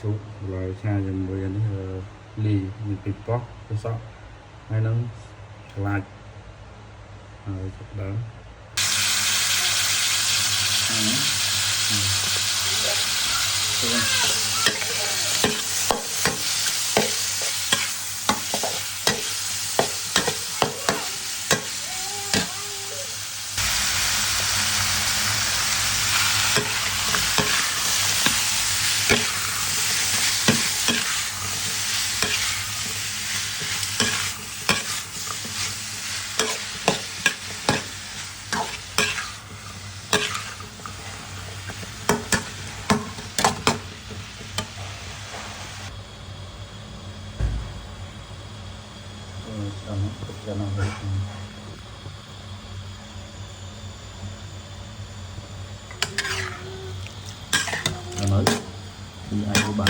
chút rồi xa dùm với anh lì như bị bóc cái sọ hay nó lại rồi chụp đó cho nó hơi mới thì ai của bạn